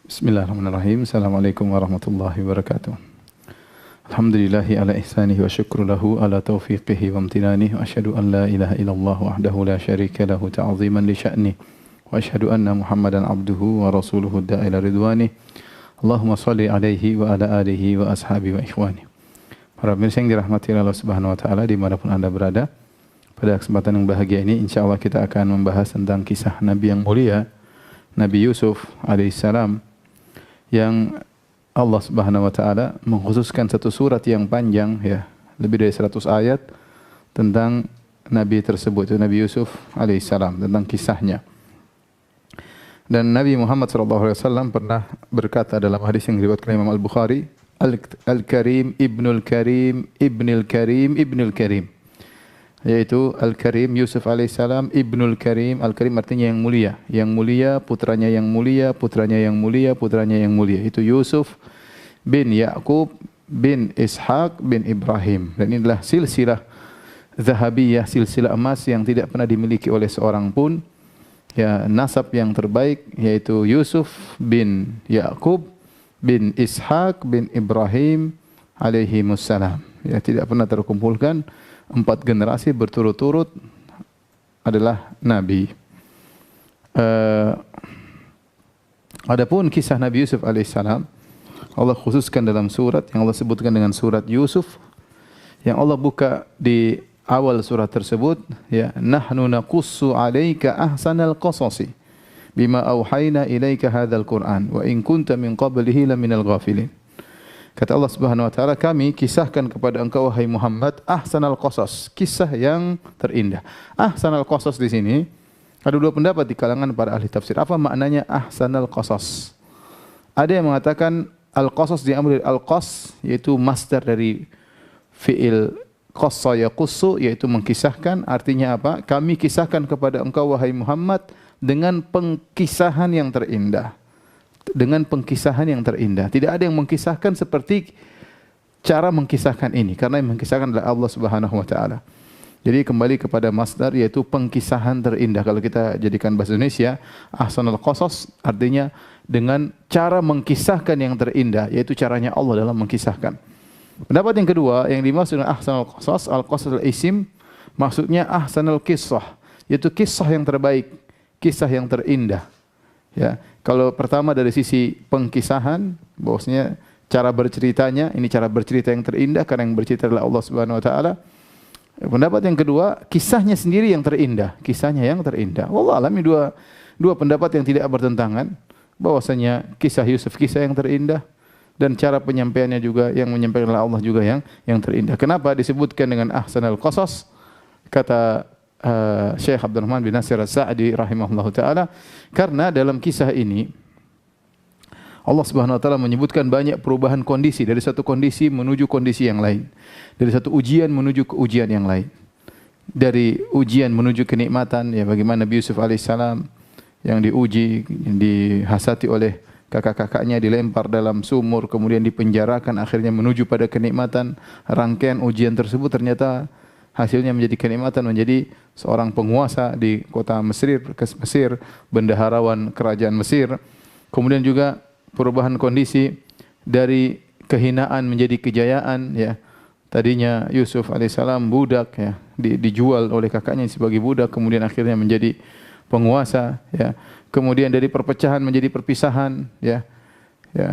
Bismillahirrahmanirrahim. Assalamualaikum warahmatullahi wabarakatuh. Alhamdulillahi ala ihsanihi wa syukru lahu ala taufiqihi wa amtinanihi wa asyhadu an la ilaha illallah wahdahu la syarika lahu ta'ziman li sya'ni wa asyhadu anna Muhammadan abduhu wa rasuluhu da'ila ridwani. Allahumma shalli alaihi wa ala alihi wa ashabi wa ikhwani. Para pemirsa yang dirahmati Allah Subhanahu wa taala dimanapun Anda berada, pada kesempatan yang bahagia ini insyaallah kita akan membahas tentang kisah Nabi yang mulia, Nabi Yusuf alaihissalam, yang Allah Subhanahu wa taala mengkhususkan satu surat yang panjang, ya, lebih dari 100 ayat tentang nabi tersebut, Nabi Yusuf alaihissalam, tentang kisahnya. Dan Nabi Muhammad sallallahu alaihi wasallam pernah berkata dalam hadis yang diriwayatkan Imam Al-Bukhari, Al-Karim Ibnul Karim Ibnul Karim Ibnul Karim, yaitu Al-Karim Yusuf alaihissalam Ibnul Karim. Al-Karim artinya yang mulia, putranya yang mulia, putranya yang mulia, putranya yang mulia. Itu Yusuf bin Ya'qub bin Ishaq bin Ibrahim. Dan inilah silsilah zahabiyah, silsilah emas yang tidak pernah dimiliki oleh seorang pun. Ya, nasab yang terbaik yaitu Yusuf bin Ya'qub bin Ishaq bin Ibrahim alaihimussalam. Ya, tidak pernah terkumpulkan 4 generasi berturut-turut adalah Nabi. Adapun kisah Nabi Yusuf alaihissalam, Allah khususkan dalam surat yang Allah sebutkan dengan surat Yusuf, yang Allah buka di awal surat tersebut, ya, nahnu naqussu 'alaika ahsanal qasasi bima auhayna ilaika hadzal Qur'an wa in kunta min qablihi laminal ghafilin. Kata Allah Subhanahu wa taala, kami kisahkan kepada engkau wahai Muhammad ahsanal qasas, kisah yang terindah. Ahsanal qasas di sini ada 2 pendapat di kalangan para ahli tafsir. Apa maknanya ahsanal qasas? Ada yang mengatakan al-qasas diambil dari al-qas, yaitu masdar dari fi'il qassa yaqussu, yaitu mengkisahkan. Artinya apa? Kami kisahkan kepada engkau wahai Muhammad dengan pengkisahan yang terindah. Dengan pengkisahan yang terindah. Tidak ada yang mengkisahkan seperti cara mengkisahkan ini, karena yang mengkisahkan adalah Allah Subhanahu wa taala. Jadi kembali kepada masdar, yaitu pengkisahan terindah. Kalau kita jadikan bahasa Indonesia, ahsanul qasas artinya dengan cara mengkisahkan yang terindah, yaitu caranya Allah dalam mengkisahkan. Pendapat yang kedua, yang dimaksud dengan ahsanul qasas, al-qasas al-isim, maksudnya ahsanul qissah, yaitu kisah yang terbaik, kisah yang terindah. Ya, kalau pertama dari sisi pengkisahan, bahwasanya cara berceritanya, ini cara bercerita yang terindah karena yang bercerita adalah Allah Subhanahu wa taala. Pendapat yang kedua, kisahnya sendiri yang terindah, kisahnya yang terindah. Wallah alam, ini dua pendapat yang tidak bertentangan, bahwasanya kisah Yusuf kisah yang terindah dan cara penyampaiannya juga yang menyampaikan oleh Allah juga yang terindah. Kenapa disebutkan dengan ahsanul qasas? Kata Syekh Abdurrahman bin Nasir As-Sa'di rahimahullahu taala, karena dalam kisah ini Allah Subhanahu wa taala menyebutkan banyak perubahan kondisi, dari satu kondisi menuju kondisi yang lain, dari satu ujian menuju ke ujian yang lain, dari ujian menuju kenikmatan, ya, bagaimana Nabi Yusuf alaihissalam yang diuji, yang dihasati oleh kakak-kakaknya, dilempar dalam sumur, kemudian dipenjarakan, akhirnya menuju pada kenikmatan. Rangkaian ujian tersebut ternyata hasilnya menjadi kenikmatan, menjadi seorang penguasa di kota Mesir, bendaharawan kerajaan Mesir. Kemudian juga perubahan kondisi dari kehinaan menjadi kejayaan, ya. Tadinya Yusuf alaihissalam budak, ya, dijual oleh kakaknya sebagai budak, kemudian akhirnya menjadi penguasa, ya. Kemudian dari perpecahan menjadi perpisahan, ya. Ya,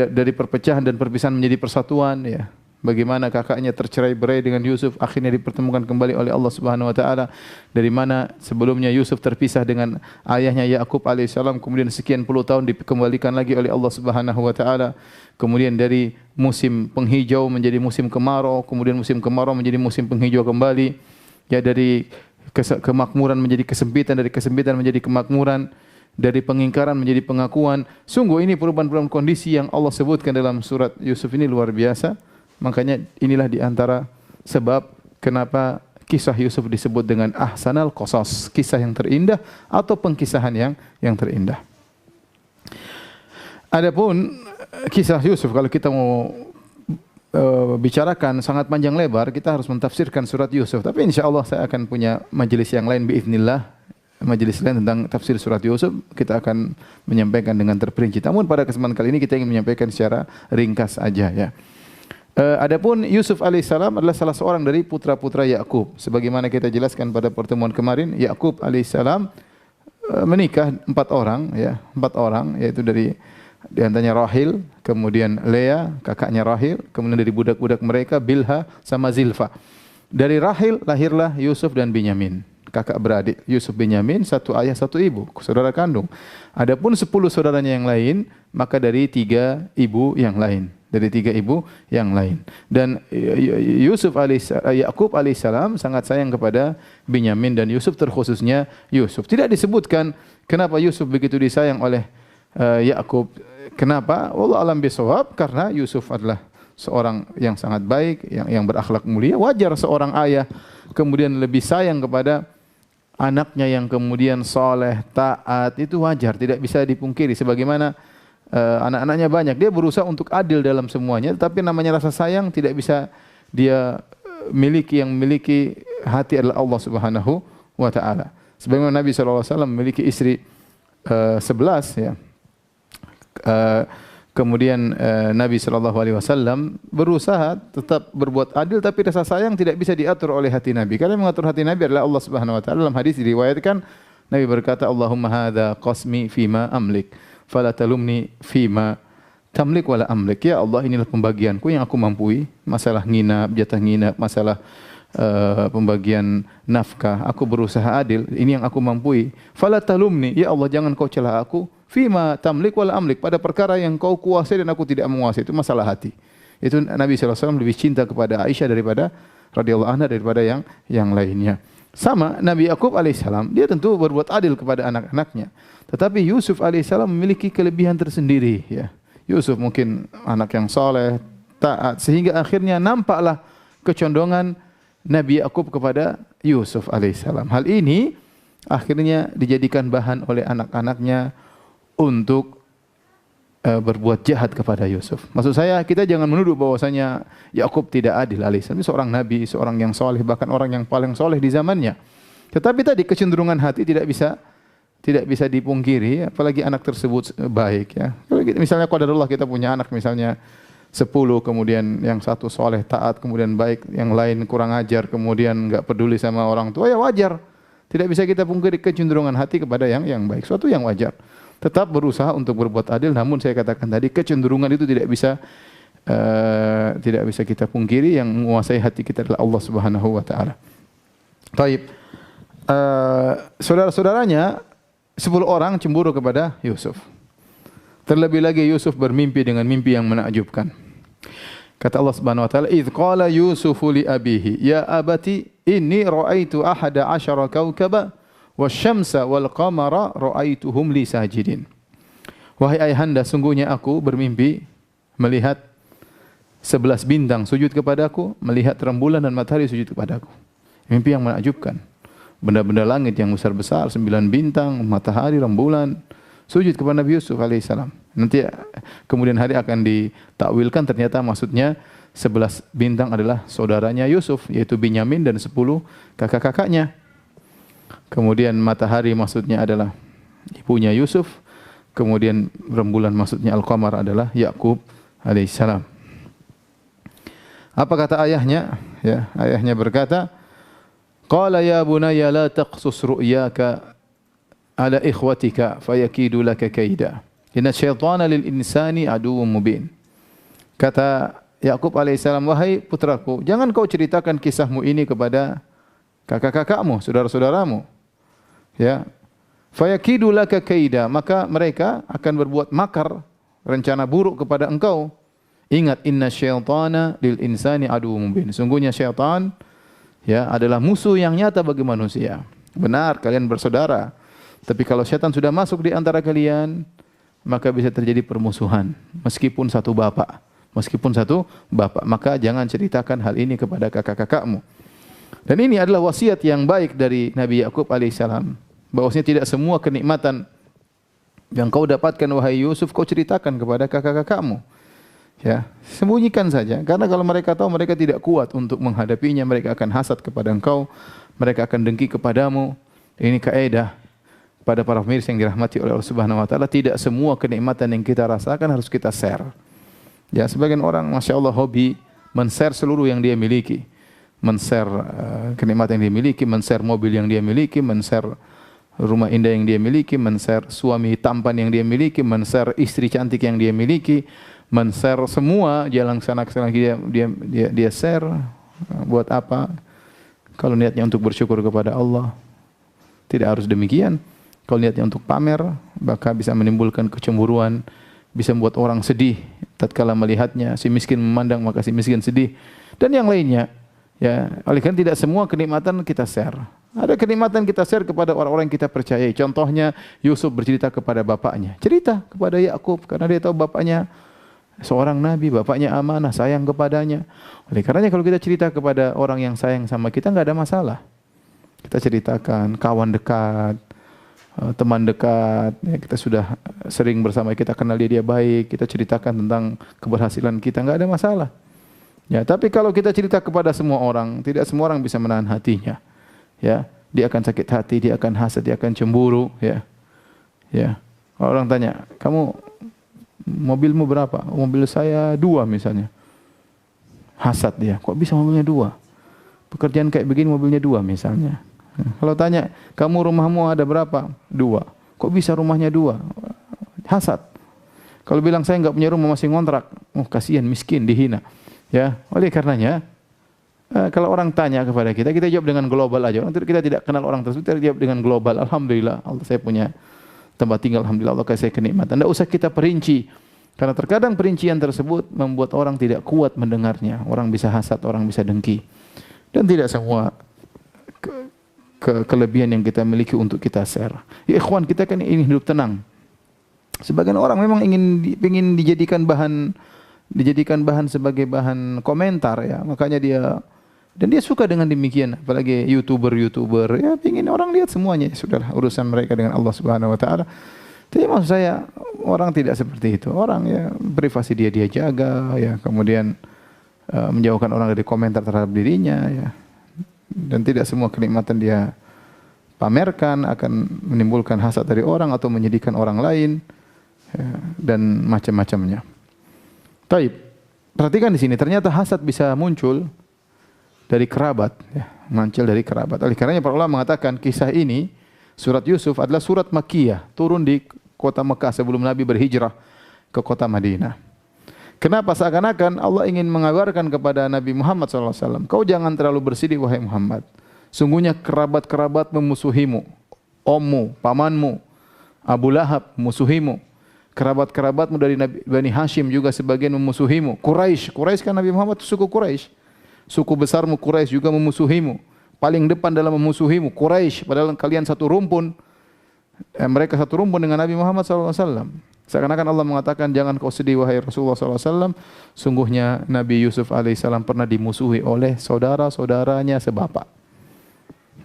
dari perpecahan dan perpisahan menjadi persatuan, ya. Bagaimana kakaknya tercerai-berai dengan Yusuf, akhirnya dipertemukan kembali oleh Allah Subhanahu wa taala. Dari mana sebelumnya Yusuf terpisah dengan ayahnya Ya'qub alaihissalam, kemudian sekian puluh tahun dikembalikan lagi oleh Allah Subhanahu wa taala. Kemudian dari musim penghijau menjadi musim kemarau, kemudian musim kemarau menjadi musim penghijau kembali. Ya, dari kemakmuran menjadi kesempitan, dari kesempitan menjadi kemakmuran, dari pengingkaran menjadi pengakuan. Sungguh ini perubahan-perubahan kondisi yang Allah sebutkan dalam surat Yusuf ini luar biasa. Makanya inilah di antara sebab kenapa kisah Yusuf disebut dengan ahsanal qasas, kisah yang terindah atau pengkisahan yang terindah. Adapun kisah Yusuf, kalau kita mau bicarakan sangat panjang lebar, kita harus mentafsirkan surat Yusuf. Tapi insya Allah saya akan punya majelis yang lain biiznillah majelis lain tentang tafsir surat Yusuf, kita akan menyampaikan dengan terperinci. Namun pada kesempatan kali ini kita ingin menyampaikan secara ringkas aja ya. Adapun Yusuf alaihissalam adalah salah seorang dari putra-putra Yakub. Sebagaimana kita jelaskan pada pertemuan kemarin, Yakub alaihissalam menikah 4 orang ya, 4 orang, yaitu di antaranya Rahil, kemudian Lea, kakaknya Rahil, kemudian dari budak-budak mereka Bilha sama Zilfa. Dari Rahil lahirlah Yusuf dan Binyamin, kakak beradik. Yusuf Binyamin, satu ayah satu ibu, saudara kandung. Adapun 10 saudaranya yang lain, maka dari 3 ibu yang lain. Dari 3 ibu yang lain. Dan Yakub alaihissalam sangat sayang kepada Binyamin dan Yusuf, terkhususnya Yusuf. Tidak disebutkan kenapa Yusuf begitu disayang oleh Yakub. Kenapa? Wallahu a'lam bishawab, karena Yusuf adalah seorang yang sangat baik, yang berakhlak mulia. Wajar seorang ayah kemudian lebih sayang kepada anaknya yang kemudian soleh, taat, itu wajar, tidak bisa dipungkiri. Sebagaimana anak-anaknya banyak, dia berusaha untuk adil dalam semuanya, tapi namanya rasa sayang tidak bisa dia miliki. Yang memiliki hati adalah Allah Subhanahu wa taala. Sebagaimana Nabi sallallahu alaihi wasallam memiliki istri 11 ya. Kemudian Nabi sallallahu alaihi wasallam berusaha tetap berbuat adil, tapi rasa sayang tidak bisa diatur oleh hati Nabi. Karena mengatur hati Nabi adalah Allah Subhanahu wa taala. Dalam hadis diriwayatkan Nabi berkata, "Allahumma hadza qasmi fima amlik, fala talumni fima tamlik wala amlik." Ya Allah, inilah pembagianku yang aku mampu, masalah nginap, jatah nginap, masalah pembagian nafkah, aku berusaha adil, ini yang aku mampu. Fala talumni, ya Allah jangan kau celah aku, fima tamlik wala amlik, pada perkara yang kau kuasai dan aku tidak menguasai. Itu masalah hati. Itu Nabi sallallahu alaihi wasallam lebih cinta kepada Aisyah daripada radhiyallahu anha daripada yang lainnya. Sama Nabi Yakub alaihissalam, dia tentu berbuat adil kepada anak-anaknya. Tetapi Yusuf alaihissalam memiliki kelebihan tersendiri ya. Yusuf mungkin anak yang soleh, taat, sehingga akhirnya nampaklah kecondongan Nabi Yakub kepada Yusuf alaihissalam. Hal ini akhirnya dijadikan bahan oleh anak-anaknya untuk berbuat jahat kepada Yusuf. Maksud saya, kita jangan menuduh bahwasanya Yakub tidak adil alaihissalam. Ini seorang nabi, seorang yang soleh, bahkan orang yang paling soleh di zamannya. Tetapi tadi kecenderungan hati tidak bisa dipungkiri, apalagi anak tersebut baik ya. Misalnya qadarullah kita punya anak misalnya 10, kemudian yang satu soleh, taat, kemudian baik, yang lain kurang ajar, kemudian enggak peduli sama orang tua, ya wajar. Tidak bisa kita pungkiri kecenderungan hati kepada yang baik, suatu yang wajar. Tetap berusaha untuk berbuat adil, namun saya katakan tadi kecenderungan itu tidak bisa kita pungkiri. Yang menguasai hati kita adalah Allah Subhanahu wa taala. Baik. Saudara-saudaranya 10 orang cemburu kepada Yusuf. Terlebih lagi Yusuf bermimpi dengan mimpi yang menakjubkan. Kata Allah Subhanahu wa taala, "Idz qala Yusufu li abihi, ya abati inni ra'aitu ahada 'asyara kawkaba wasyamsa wal qamara ra'aituhum li sajidin." Wahai ayahanda, sungguhnya aku bermimpi melihat 11 bintang sujud kepadaku, melihat rembulan dan matahari sujud kepadaku. Mimpi yang menakjubkan. Benda-benda langit yang besar-besar, 9 bintang, matahari, rembulan, sujud kepada Nabi Yusuf alaihissalam. Nanti kemudian hari akan ditakwilkan, ternyata maksudnya 11 bintang adalah saudaranya Yusuf, yaitu Binyamin dan 10 kakak-kakaknya. Kemudian matahari maksudnya adalah ibunya Yusuf. Kemudian rembulan maksudnya Al-Qamar adalah Yakub alaihissalam. Apa kata ayahnya? Ya, ayahnya berkata, "Qala ya bunayya la taqsus ru'yaka ala ikhwatika fayakidu laka kaida. Inna syaitana lil insani aduwwum mubin." Kata Yakub alaihissalam, "Wahai putraku, jangan kau ceritakan kisahmu ini kepada kakak-kakakmu, saudara-saudaramu. Ya. Fayakidu laka kaida, maka mereka akan berbuat makar, rencana buruk kepada engkau. Ingat, inna syaitana lil insani aduwwum mubin." Sungguhnya syaitan ya adalah musuh yang nyata bagi manusia. Benar, kalian bersaudara. Tapi kalau syaitan sudah masuk di antara kalian, maka bisa terjadi permusuhan. Meskipun satu bapak. Maka jangan ceritakan hal ini kepada kakak-kakakmu. Dan ini adalah wasiat yang baik dari Nabi Yakub alaihissalam. Bahwasanya tidak semua kenikmatan yang kau dapatkan wahai Yusuf, kau ceritakan kepada kakak-kakakmu. Ya, sembunyikan saja. Karena kalau mereka tahu, mereka tidak kuat untuk menghadapinya. Mereka akan hasad kepada engkau. Mereka akan dengki kepadamu. Ini kaidah pada para pemirsa yang dirahmati oleh Allah Subhanahu wa taala, tidak semua kenikmatan yang kita rasakan harus kita share. Ya, sebagian orang Masya Allah hobi men-share seluruh yang dia miliki. Men-share kenikmatan yang dia miliki, men-share mobil yang dia miliki, men-share rumah indah yang dia miliki, men-share suami tampan yang dia miliki, men-share istri cantik yang dia miliki, men-share semua jalan sana ke sana dia share. Buat apa? Kalau niatnya untuk bersyukur kepada Allah, tidak harus demikian. Kalau niatnya untuk pamer, maka bisa menimbulkan kecemburuan, bisa membuat orang sedih tatkala melihatnya. Si miskin memandang, maka si miskin sedih, dan yang lainnya. Ya, oleh karena tidak semua kenikmatan kita share. Ada kenikmatan kita share kepada orang-orang yang kita percayai. Contohnya Yusuf bercerita kepada bapaknya, cerita kepada Yakub karena dia tahu bapaknya seorang nabi, bapaknya amanah, sayang kepadanya. Oleh karenanya kalau kita cerita kepada orang yang sayang sama kita, enggak ada masalah. Kita ceritakan kawan dekat, teman dekat, ya, kita sudah sering bersama, kita kenal dia baik, kita ceritakan tentang keberhasilan kita, enggak ada masalah. Ya, tapi kalau kita cerita kepada semua orang, tidak semua orang bisa menahan hatinya. Ya, dia akan sakit hati, dia akan hasad, dia akan cemburu. Ya, ya. Orang tanya, kamu mobilmu berapa? Mobil saya 2 misalnya. Hasad dia, kok bisa mobilnya 2? Pekerjaan kayak begini mobilnya 2 misalnya. Kalau tanya, kamu rumahmu ada berapa? 2. Kok bisa rumahnya 2? Hasad. Kalau bilang saya enggak punya rumah, masih ngontrak, oh kasihan, miskin, dihina. Ya, oleh karenanya kalau orang tanya kepada kita, kita jawab dengan global aja. Kita tidak kenal orang tersebut, kita jawab dengan global. Alhamdulillah, Allah saya punya tempat tinggal, alhamdulillah Allah kasih saya kenikmatan. Tidak usah kita perinci, karena terkadang perincian tersebut membuat orang tidak kuat mendengarnya. Orang bisa hasad, orang bisa dengki, dan tidak semua kelebihan yang kita miliki untuk kita share. Ya ikhwan, kita kan ingin hidup tenang. Sebagian orang memang ingin dijadikan bahan sebagai bahan komentar, ya. Makanya dia suka dengan demikian, apalagi YouTuber ya, ingin orang lihat semuanya. Ya, sudahlah, urusan mereka dengan Allah Subhanahu wa taala. Tapi maksud saya orang tidak seperti itu. Orang ya privasi dia jaga, ya, kemudian menjauhkan orang dari komentar terhadap dirinya, ya. Dan tidak semua kenikmatan dia pamerkan akan menimbulkan hasad dari orang atau menyedihkan orang lain, ya, dan macam-macamnya. Taib. Perhatikan di sini, ternyata hasad bisa muncul dari kerabat, ya, muncul dari kerabat. Oleh karenanya para ulama mengatakan kisah ini, surat Yusuf adalah surat Makkiyah, turun di kota Mekah sebelum Nabi berhijrah ke kota Madinah. Kenapa? Seakan-akan Allah ingin mengabarkan kepada Nabi Muhammad SAW, kau jangan terlalu bersedih wahai Muhammad. Sungguhnya kerabat-kerabat memusuhimu, ommu, pamanmu, Abu Lahab memusuhimu. Kerabat-kerabatmu dari Bani Hashim juga sebagian memusuhimu. Quraisy kan Nabi Muhammad itu suku Quraisy. Suku besarmu Quraisy juga memusuhimu. Paling depan dalam memusuhimu Quraisy, padahal kalian satu rumpun. Mereka satu rumpun dengan Nabi Muhammad SAW. Seakan-akan Allah mengatakan, jangan kau sedih wahai Rasulullah SAW. Sungguhnya Nabi Yusuf alaihissalam pernah dimusuhi oleh saudara-saudaranya sebapak.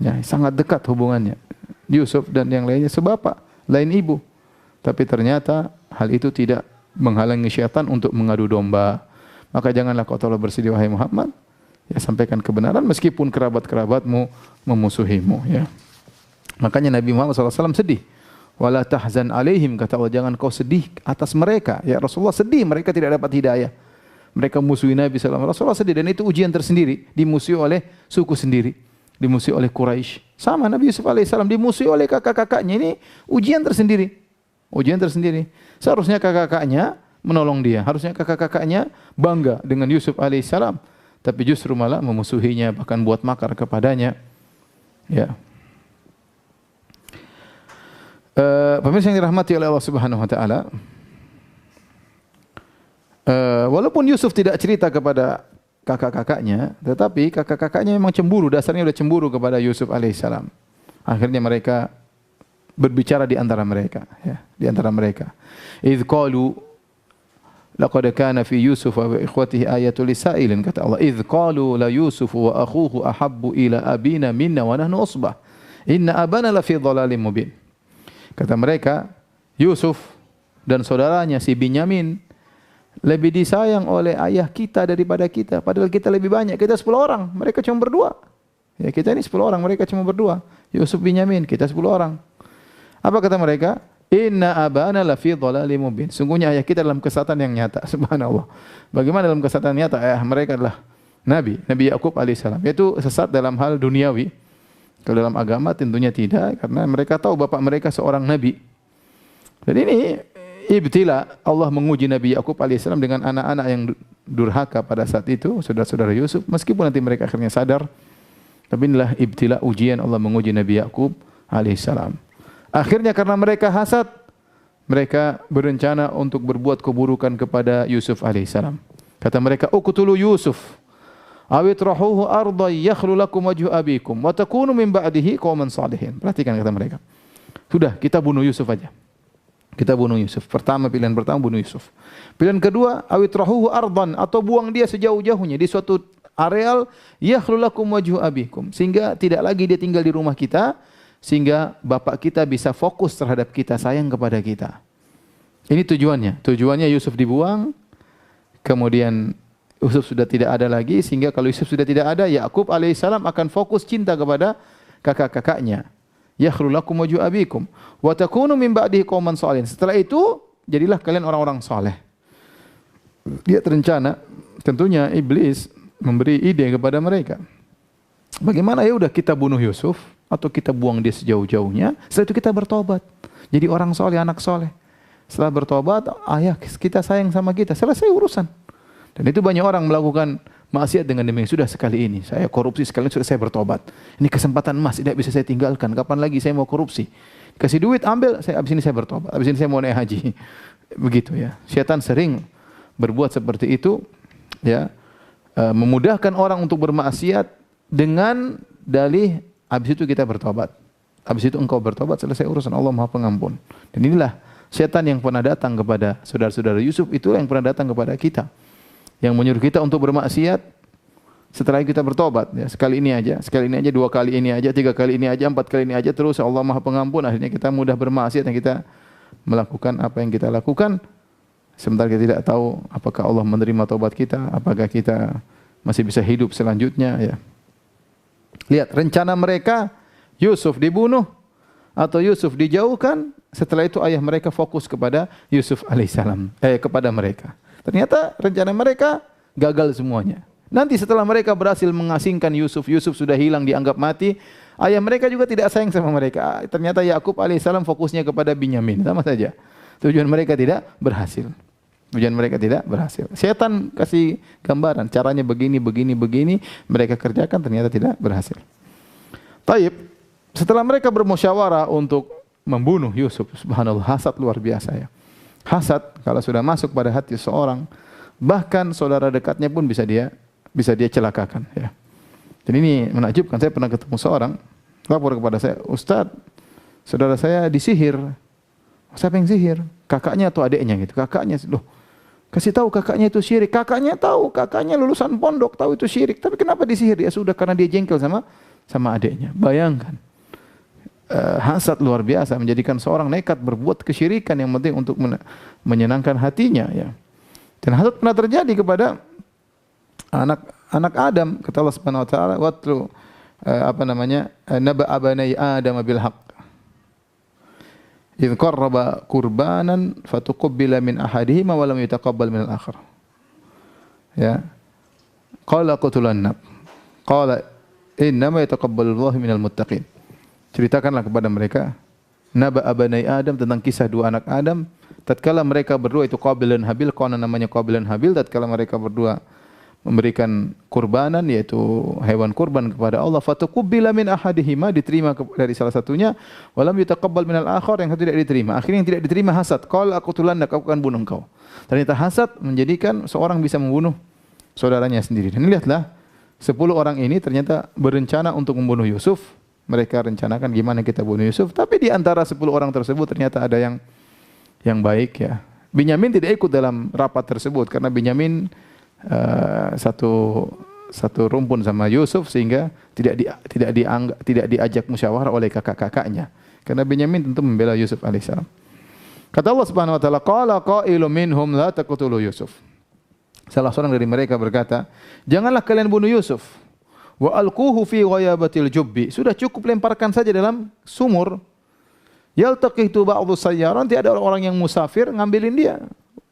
Ya, sangat dekat hubungannya. Yusuf dan yang lainnya sebapak, lain ibu. Tapi ternyata hal itu tidak menghalangi syaitan untuk mengadu domba. Maka janganlah kau terlalu bersedih wahai Muhammad. Ya, sampaikan kebenaran meskipun kerabat-kerabatmu memusuhimu. Ya. Makanya Nabi Muhammad SAW sedih. Wala tahzan alaihim, kata Allah, jangan kau sedih atas mereka. Ya, Rasulullah sedih mereka tidak dapat hidayah. Mereka musuhi Nabi SAW. Rasulullah sedih, dan itu ujian tersendiri. Dimusuhi oleh suku sendiri, dimusuhi oleh Quraisy. Sama Nabi Yusuf alaihissalam dimusuhi oleh kakak-kakaknya. Ini ujian tersendiri. Ujian tersendiri. Seharusnya kakak-kakaknya menolong dia. Harusnya kakak-kakaknya bangga dengan Yusuf alaihissalam. Tapi justru malah memusuhinya, bahkan buat makar kepadanya. Ya. Pemirsa yang dirahmati oleh Allah Subhanahu wa taala, walaupun Yusuf tidak cerita kepada kakak-kakaknya, tetapi kakak-kakaknya memang cemburu, dasarnya sudah cemburu kepada Yusuf alaihissalam. Akhirnya mereka berbicara di antara mereka, ya, di antara mereka. Idz qalu laqad kana fi Yusuf wa ikhwatihi ayatul lisailin, kata Allah, idz qalu la Yusuf wa akhuhu ahabbu ila abina minna wa nahnu usbah inna abana la fi dhalalin mubin. Kata mereka, Yusuf dan saudaranya si Binyamin lebih disayang oleh ayah kita daripada kita. Padahal kita lebih banyak, kita 10 orang, mereka cuma berdua. Ya, kita ini 10 orang, mereka cuma berdua. Yusuf, Binyamin, kita 10 orang. Apa kata mereka? Inna abana lafi dhalalim mubin. Sungguhnya ayah kita dalam kesesatan yang nyata. Subhanallah. Bagaimana dalam kesesatan nyata? Ayah mereka adalah Nabi Yakub alaihissalam. Yaitu sesat dalam hal duniawi. Kalau dalam agama tentunya tidak, karena mereka tahu bapak mereka seorang nabi. Dan ini ibtila, Allah menguji Nabi Yakub alaihissalam dengan anak-anak yang durhaka pada saat itu, saudara-saudara Yusuf. Meskipun nanti mereka akhirnya sadar, tapi inilah ibtila, ujian Allah menguji Nabi Yakub alaihissalam. Akhirnya karena mereka hasad, mereka berencana untuk berbuat keburukan kepada Yusuf alaihissalam. Kata mereka, uqtulu Yusuf, awit rahuhu arda yakhlu lakum wajhu abikum, wa takunu min ba'dihi qauman salihin. Perhatikan kata mereka. Sudah, kita bunuh Yusuf aja. Kita bunuh Yusuf. Pilihan pertama bunuh Yusuf. Pilihan kedua, awit rahuhu ardan, atau buang dia sejauh-jauhnya di suatu areal yakhlu lakum wajhu abikum, sehingga tidak lagi dia tinggal di rumah kita, sehingga bapak kita bisa fokus terhadap kita, sayang kepada kita. Ini tujuannya. Tujuannya Yusuf dibuang, kemudian Yusuf sudah tidak ada lagi, sehingga kalau Yusuf sudah tidak ada, Yakub alaihissalam akan fokus cinta kepada kakak-kakaknya. Yakhlu lakum wajhu abikum wa takunu min ba'dihi qauman shalihin. Setelah itu, jadilah kalian orang-orang saleh. Dia terencana, tentunya iblis memberi ide kepada mereka. Bagaimana, ya udah kita bunuh Yusuf atau kita buang dia sejauh-jauhnya, setelah itu kita bertobat. Jadi orang soleh, anak soleh. Setelah bertobat, ayah kita sayang sama kita, selesai urusan. Dan itu banyak orang melakukan maksiat dengan demikian. Sudah sekali ini, saya korupsi sekali, sudah saya bertobat. Ini kesempatan emas, tidak bisa saya tinggalkan. Kapan lagi saya mau korupsi? Kasih duit, ambil, abis ini saya bertobat. Abis ini saya mau naik haji. Begitu ya. Syaitan sering berbuat seperti itu, ya, memudahkan orang untuk bermaksiat dengan dalih, habis itu kita bertobat. Habis itu engkau bertobat, selesai urusan, Allah Maha Pengampun. Dan inilah setan yang pernah datang kepada saudara-saudara Yusuf, itu yang pernah datang kepada kita. Yang menyuruh kita untuk bermaksiat setelah kita bertobat. Ya, sekali ini aja, dua kali ini aja, tiga kali ini aja, empat kali ini aja, terus Allah Maha Pengampun. Akhirnya kita mudah bermaksiat dan kita melakukan apa yang kita lakukan. Sementara kita tidak tahu apakah Allah menerima taubat kita, apakah kita masih bisa hidup selanjutnya. Ya. Lihat rencana mereka, Yusuf dibunuh atau Yusuf dijauhkan. Setelah itu ayah mereka fokus kepada Yusuf alaihissalam, kepada mereka. Ternyata rencana mereka gagal semuanya. Nanti setelah mereka berhasil mengasingkan Yusuf, Yusuf sudah hilang, dianggap mati. Ayah mereka juga tidak sayang sama mereka. Ternyata Yakub alaihissalam fokusnya kepada Binyamin, sama saja. Tujuan mereka tidak berhasil. Setan kasih gambaran, caranya begini, mereka kerjakan, ternyata tidak berhasil. Taib, setelah mereka bermusyawarah untuk membunuh Yusuf, subhanallah, hasad luar biasa ya. Hasad kalau sudah masuk pada hati seorang, bahkan saudara dekatnya pun bisa dia celakakan ya. Dan ini menakjubkan, saya pernah ketemu seorang lapor kepada saya, Ustaz, saudara saya disihir. Siapa yang sihir? Kakaknya atau adiknya gitu. Kakaknya, loh, kasih tahu kakaknya itu syirik. Kakaknya tahu, kakaknya lulusan pondok, tahu itu syirik. Tapi kenapa disihir? Ya sudah, karena dia jengkel sama adiknya. Bayangkan. Hasad luar biasa menjadikan seorang nekat berbuat kesyirikan yang penting untuk menyenangkan hatinya ya. Dan hasad pernah terjadi kepada anak Adam, kata Allah Subhanahu wa taala, watlu naba abanai Adam bil haqq idh qarraba qurbanan fatuqabbala min ahadihima wa lam yutaqabbal min al-akhar. Ya. Qala qatulanna. Qala innama yataqabbalu Allahu minal muttaqin. Ceritakanlah kepada mereka naba abanai Adam, tentang kisah dua anak Adam tatkala mereka berdua, itu Qabil dan Habil, konon namanya Qabil dan Habil, tatkala mereka berdua memberikan kurbanan, yaitu hewan kurban kepada Allah, fatuqabbala min ahadihima, diterima dari salah satunya, walam yutaqabbal minal akhar, yang satu tidak diterima. Akhirnya yang tidak diterima hasad, qala aqtulanna, aku akan bunuh engkau. Ternyata hasad menjadikan seorang bisa membunuh saudaranya sendiri. Dan lihatlah 10 orang ini ternyata berencana untuk membunuh Yusuf. Mereka rencanakan gimana kita bunuh Yusuf, tapi di antara 10 orang tersebut ternyata ada yang baik ya. Binyamin tidak ikut dalam rapat tersebut karena Binyamin satu rumpun sama Yusuf, sehingga tidak diajak musyawarah oleh kakak-kakaknya. Karena Binyamin tentu membela Yusuf alaihissalam. Kata Allah Subhanahu wa taala, qala qailun minhum la taqtulu Yusuf. Salah seorang dari mereka berkata, janganlah kalian bunuh Yusuf. Wa alquhu fi ghayabatil jubbi. Sudah cukup lemparkan saja dalam sumur. Yaltaqitu ba'dhu sayyaran, nanti ada orang yang musafir ngambilin dia.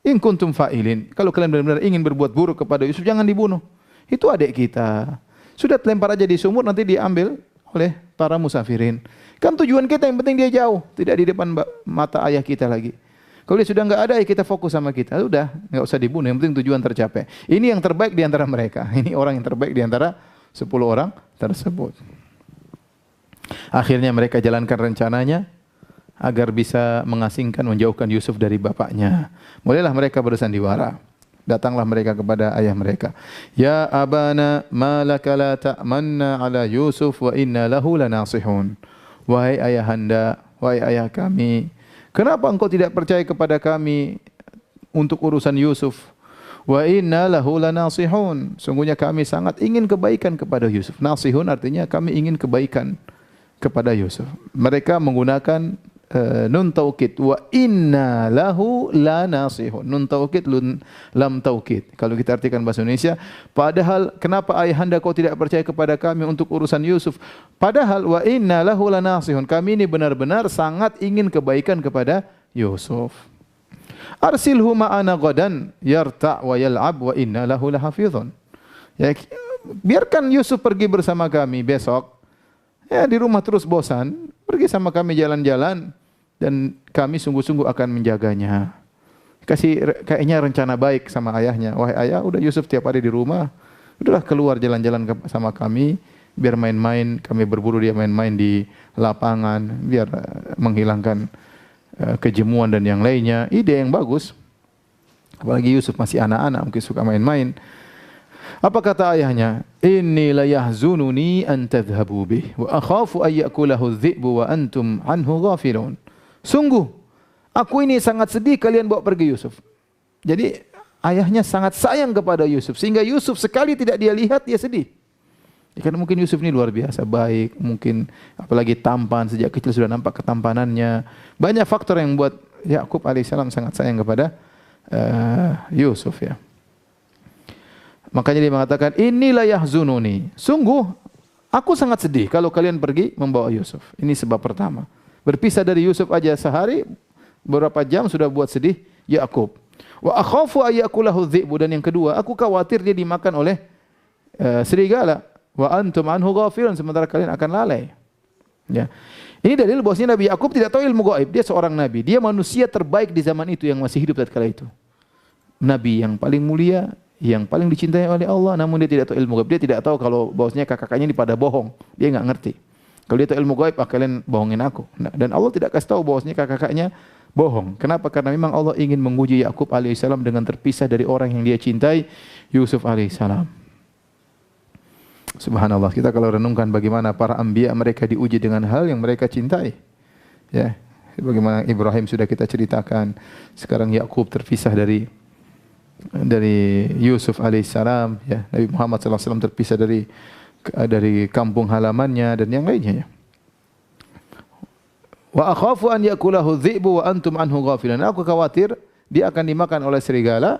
In kuntum fa'ilin. Kalau kalian benar-benar ingin berbuat buruk kepada Yusuf, jangan dibunuh. Itu adik kita. Sudah lempar aja di sumur, nanti diambil oleh para musafirin. Kan tujuan kita yang penting dia jauh, tidak di depan mata ayah kita lagi. Kalau dia sudah enggak ada, ya kita fokus sama kita. Sudah, enggak usah dibunuh, yang penting tujuan tercapai. Ini yang terbaik di antara mereka. Ini orang yang terbaik di antara 10 orang tersebut. Akhirnya mereka jalankan rencananya agar bisa mengasingkan, menjauhkan Yusuf dari bapaknya. Mulailah mereka bersandiwara. Datanglah mereka kepada ayah mereka. Ya abana, ma laka la ta'manna ala Yusuf wa inna lahu lanasihun. Wahai ayahanda, wahai ayah kami, kenapa engkau tidak percaya kepada kami untuk urusan Yusuf? Wa inna lahu lanasihun. Sungguhnya kami sangat ingin kebaikan kepada Yusuf. Nasihun artinya kami ingin kebaikan kepada Yusuf. Mereka menggunakan nun taukid, wa inna lahu lanasihun. Nun taukid, lam taukid. Kalau kita artikan bahasa Indonesia, padahal kenapa ayahanda kau tidak percaya kepada kami untuk urusan Yusuf? Padahal wa inna lahu lanasihun. Kami ini benar-benar sangat ingin kebaikan kepada Yusuf. Arsilhu ma'ana ghadan yarta' wa yal'ab wa inna lahu lahafizun. Ya, biarkan Yusuf pergi bersama kami besok. Ya, di rumah terus bosan, pergi sama kami jalan-jalan dan kami sungguh-sungguh akan menjaganya. Kayaknya rencana baik sama ayahnya. Wahai ayah, udah Yusuf tiap hari di rumah, udahlah keluar jalan-jalan sama kami, biar main-main, kami berburu, dia main-main di lapangan, biar menghilangkan kejemuan dan yang lainnya. Ide yang bagus. Apalagi Yusuf masih anak-anak, mungkin suka main-main. Apa kata ayahnya? Inni la yahzununi an tadhhabu bih wa akhafu ay yakulahu adh-dhi'bu wa antum anhu ghafilun. Sungguh aku ini sangat sedih kalian bawa pergi Yusuf. Jadi ayahnya sangat sayang kepada Yusuf sehingga Yusuf sekali tidak dia lihat dia sedih. Ya, karena mungkin Yusuf ini luar biasa baik, mungkin apalagi tampan, sejak kecil sudah nampak ketampanannya. Banyak faktor yang membuat Yakub alaihissalam sangat sayang kepada Yusuf ya. Makanya dia mengatakan, inilah yahzununi. Sungguh, aku sangat sedih kalau kalian pergi membawa Yusuf. Ini sebab pertama. Berpisah dari Yusuf aja sehari, beberapa jam sudah buat sedih Yakub. Wa akhafu ayyakulahu dhi'bu, dan yang kedua, aku khawatir dia dimakan oleh serigala. Wa antum anhu ghafilun, sementara kalian akan lalai. Ya. Ini dalil bahwasanya Nabi Yakub tidak tahu ilmu gaib. Dia seorang nabi. Dia manusia terbaik di zaman itu yang masih hidup tatkala itu. Nabi yang paling mulia, yang paling dicintai oleh Allah, namun dia tidak tahu ilmu gaib. Dia tidak tahu kalau bahwasanya kakak-kakaknya ini pada bohong. Dia enggak ngerti. Kalau dia tahu ilmu gaib, kalian bohongin aku. Nah, dan Allah tidak kasih tahu bahwasanya kakak-kakaknya bohong. Kenapa? Karena memang Allah ingin menguji Yakub alaihissalam dengan terpisah dari orang yang dia cintai, Yusuf alaihissalam. Subhanallah, kita kalau renungkan bagaimana para anbiya mereka diuji dengan hal yang mereka cintai. Ya, bagaimana Ibrahim sudah kita ceritakan. Sekarang Yakub terpisah dari Yusuf alaihissalam, ya. Nabi Muhammad sallallahu alaihi wasallam terpisah dari kampung halamannya dan yang lainnya. Ya. Wa akhafu an yakulahu dhi'bu wa antum anhu ghafilun. Aku khawatir dia akan dimakan oleh serigala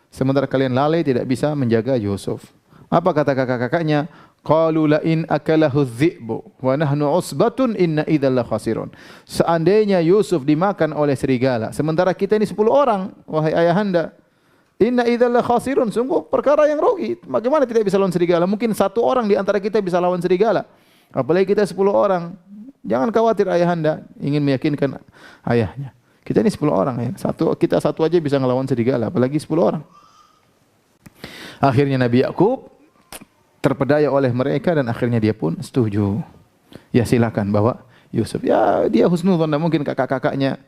sementara kalian lalai tidak bisa menjaga Yusuf. Apa kata kakak-kakaknya? Qalu la in akalahu dhi'bu wa nahnu usbatun inna idzal khasirun. Seandainya Yusuf dimakan oleh serigala sementara kita ini 10 orang, wahai ayahanda, inna idzal khasirun, sungguh perkara yang rugi. Bagaimana tidak bisa lawan serigala? Mungkin 1 orang di antara kita bisa lawan serigala. Apalagi kita 10 orang. Jangan khawatir ayahanda, ingin meyakinkan ayahnya. Kita ini 10 orang ya. Kita satu aja bisa ngelawan serigala, apalagi 10 orang. Akhirnya Nabi Yakub terpedaya oleh mereka dan akhirnya dia pun setuju. Ya silakan bawa Yusuf. Ya dia husnuzon, mungkin kakak-kakaknya.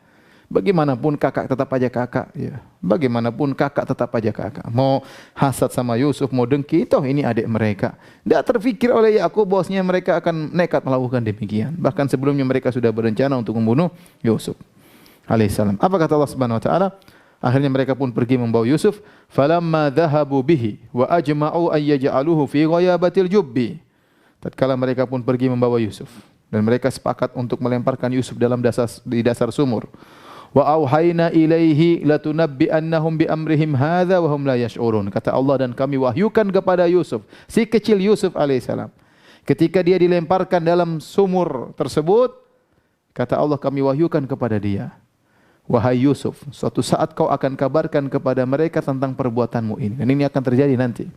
Bagaimanapun kakak tetap aja kakak. Ya. Bagaimanapun kakak tetap aja kakak. Mau hasad sama Yusuf, mau dengki, toh ini adik mereka. Tidak terfikir oleh Yakub bahwasanya mereka akan nekat melakukan demikian. Bahkan sebelumnya mereka sudah berencana untuk membunuh Yusuf alaihissalam. Apa kata Allah Subhanahu wa taala? Akhirnya mereka pun pergi membawa Yusuf. Falamma dhahabu bihi wa ajma'u an yaj'aluhu fi ghayabatil jubbi. Tatkala mereka pun pergi membawa Yusuf dan mereka sepakat untuk melemparkan Yusuf di dasar sumur. Wa auhayna ilaihi latunabbi'annahum bi amrihim hadza wa hum la yash'urun. Kata Allah, dan kami wahyukan kepada Yusuf, si kecil Yusuf alaihissalam, ketika dia dilemparkan dalam sumur tersebut, Kata Allah, kami wahyukan kepada dia, wahai Yusuf, suatu saat kau akan kabarkan kepada mereka tentang perbuatanmu ini. Dan ini akan terjadi nanti.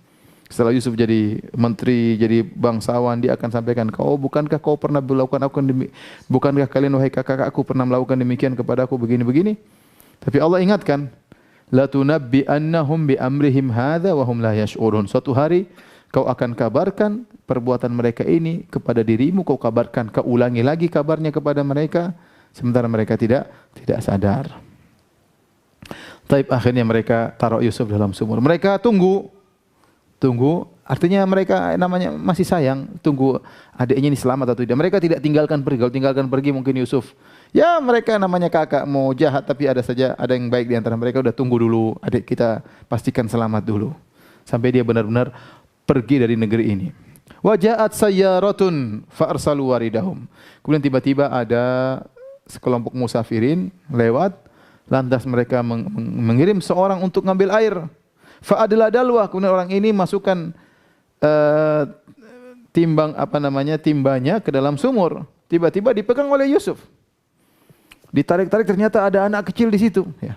Setelah Yusuf jadi menteri, jadi bangsawan, dia akan sampaikan, bukankah kau pernah melakukan aku bukankah kalian wahai kakak-kakakku pernah melakukan demikian kepada aku begini-begini? Tapi Allah ingatkan, la tunabbi'annahum bi amrihim hadza wa hum la yash'urun. Suatu hari kau akan kabarkan perbuatan mereka ini kepada dirimu, kau kabarkan, kau ulangi lagi kabarnya kepada mereka, sementara mereka tidak sadar. Taib, akhirnya mereka taruh Yusuf dalam sumur. Mereka tunggu, artinya mereka namanya masih sayang, tunggu adiknya ini selamat atau tidak. Mereka tidak tinggalkan pergi. Kalau tinggalkan pergi mungkin Yusuf, ya mereka namanya kakak mau jahat, tapi ada yang baik di antara mereka. Udah tunggu dulu, adik kita pastikan selamat dulu, sampai dia benar-benar pergi dari negeri ini. Wa ja'at sayyaratun fa arsalu waridahum. Kemudian tiba-tiba ada sekelompok musafirin lewat, lantas mereka mengirim seorang untuk ngambil air. Fa adla dalwa, kemudian orang ini masukkan timbanya ke dalam sumur. Tiba-tiba dipegang oleh Yusuf. Ditarik-tarik, ternyata ada anak kecil di situ, ya.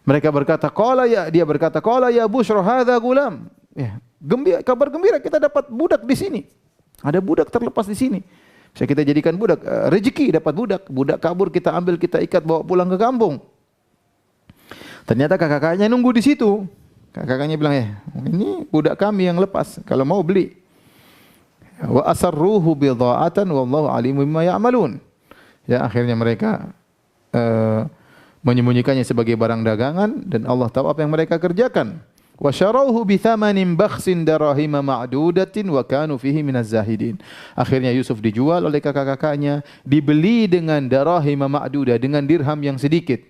Mereka berkata, dia berkata, qala ya busyra hadza gulam. Ya, kabar gembira, kita dapat budak di sini. Ada budak terlepas di sini. Bisa kita jadikan budak, rezeki dapat budak. Budak kabur, kita ambil, kita ikat, bawa pulang ke kampung. Ternyata kakaknya nunggu di situ. Kakaknya bilang, ini budak kami yang lepas, kalau mau beli. Wa asarruhu bidha'atan wallahu alimun bima ya'malun. Ya, akhirnya mereka menyembunyikannya sebagai barang dagangan, dan Allah tahu apa yang mereka kerjakan. Wa syarauhu bi thamanin bakhsin darahima ma'dudatin wa kanu fihi minaz zahidin. Akhirnya Yusuf dijual oleh kakak-kakaknya, dibeli dengan darahima ma'dudah, dengan dirham yang sedikit.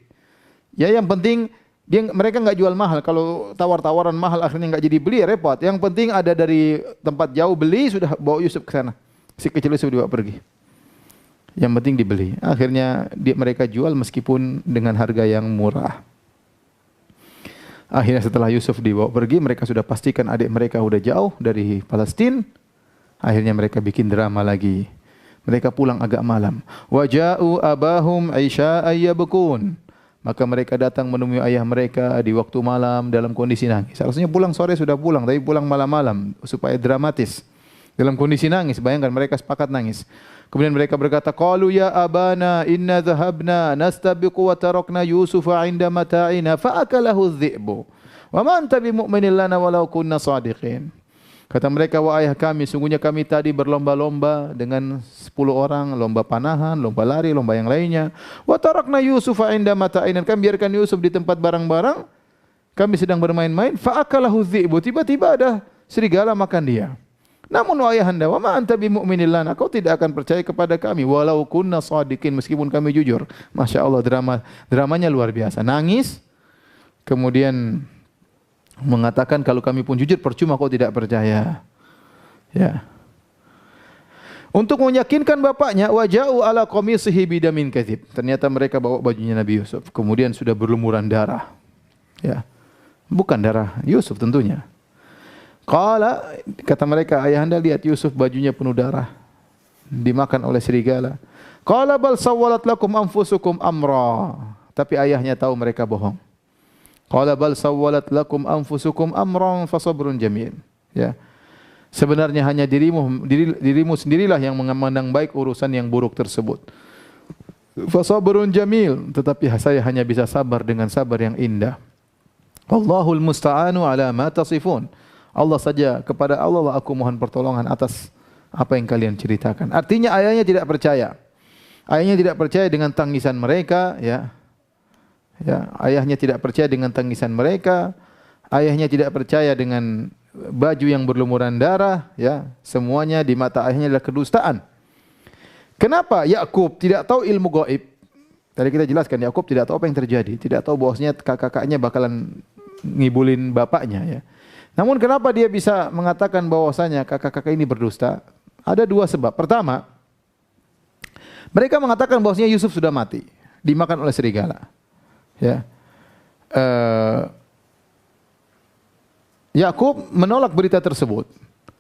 Ya, yang penting mereka enggak jual mahal. Kalau tawar-tawaran mahal akhirnya enggak jadi beli, ya repot. Yang penting ada dari tempat jauh beli, sudah bawa Yusuf ke sana. Si kecil Yusuf dibawa pergi. Yang penting dibeli. Akhirnya mereka jual meskipun dengan harga yang murah. Akhirnya setelah Yusuf dibawa pergi, mereka sudah pastikan adik mereka sudah jauh dari Palestina. Akhirnya mereka bikin drama lagi. Mereka pulang agak malam. Waja'u abahum aisya'an yabkun. Maka mereka datang menemui ayah mereka di waktu malam dalam kondisi nangis. Seharusnya pulang sore sudah pulang, tapi pulang malam-malam supaya dramatis. Dalam kondisi nangis, bayangkan mereka sepakat nangis. Kemudian mereka berkata, qalu ya abana inna dhahabna nastabiqu wa tarakna Yusufa 'inda mata'ina fa akalahu adh-dhi'bu. Wa ma anta bimu'minin lana walau kunna shadiqin. Kata mereka, wahai ayah kami, sungguhnya kami tadi berlomba-lomba dengan 10 orang, lomba panahan, lomba lari, lomba yang lainnya. Wa tarakna Yusufa 'inda mata'ina, kami biarkan Yusuf di tempat barang-barang, kami sedang bermain-main, fa akalahu adh-dhi'bu, tiba-tiba ada serigala makan dia. Namun wahai ayahanda, wa ma anta bimu'minin lana, kau tidak akan percaya kepada kami walau kunna shadiqin, meskipun kami jujur. Masya Allah, dramanya luar biasa. Nangis, kemudian mengatakan kalau kami pun jujur percuma kau tidak percaya. Ya. Untuk meyakinkan bapaknya, waja'u ala qamisihi bidamin kadzib. Ternyata mereka bawa bajunya Nabi Yusuf, kemudian sudah berlumuran darah. Ya. Bukan darah Yusuf tentunya. Kata mereka, ayahanda lihat Yusuf bajunya penuh darah, dimakan oleh serigala. Qala bal sawwalat lakum anfusukum amra. Tapi ayahnya tahu mereka bohong. Qala bal sawwalat lakum anfusukum amran fasabrun jamil. Ya. Sebenarnya hanya dirimu sendirilah yang memandang baik urusan yang buruk tersebut. Fasabrun jamil, tetapi saya hanya bisa sabar dengan sabar yang indah. Wallahul musta'anu ala ma tasifun. Allah saja, kepada Allah lah aku mohon pertolongan atas apa yang kalian ceritakan. Artinya ayahnya tidak percaya. Ayahnya tidak percaya dengan tangisan mereka, ya. Ya, ayahnya tidak percaya dengan tangisan mereka. Ayahnya tidak percaya dengan baju yang berlumuran darah, ya. Semuanya di mata ayahnya adalah kedustaan. Kenapa Yakub tidak tahu ilmu gaib? Tadi kita jelaskan Yakub tidak tahu apa yang terjadi, tidak tahu bahwasanya kakak-kakaknya bakalan ngibulin bapaknya, ya. Namun kenapa dia bisa mengatakan bahwasanya kakak-kakak ini berdusta? Ada dua sebab. Pertama, mereka mengatakan bahwasanya Yusuf sudah mati, dimakan oleh serigala. Ya. Yakub menolak berita tersebut.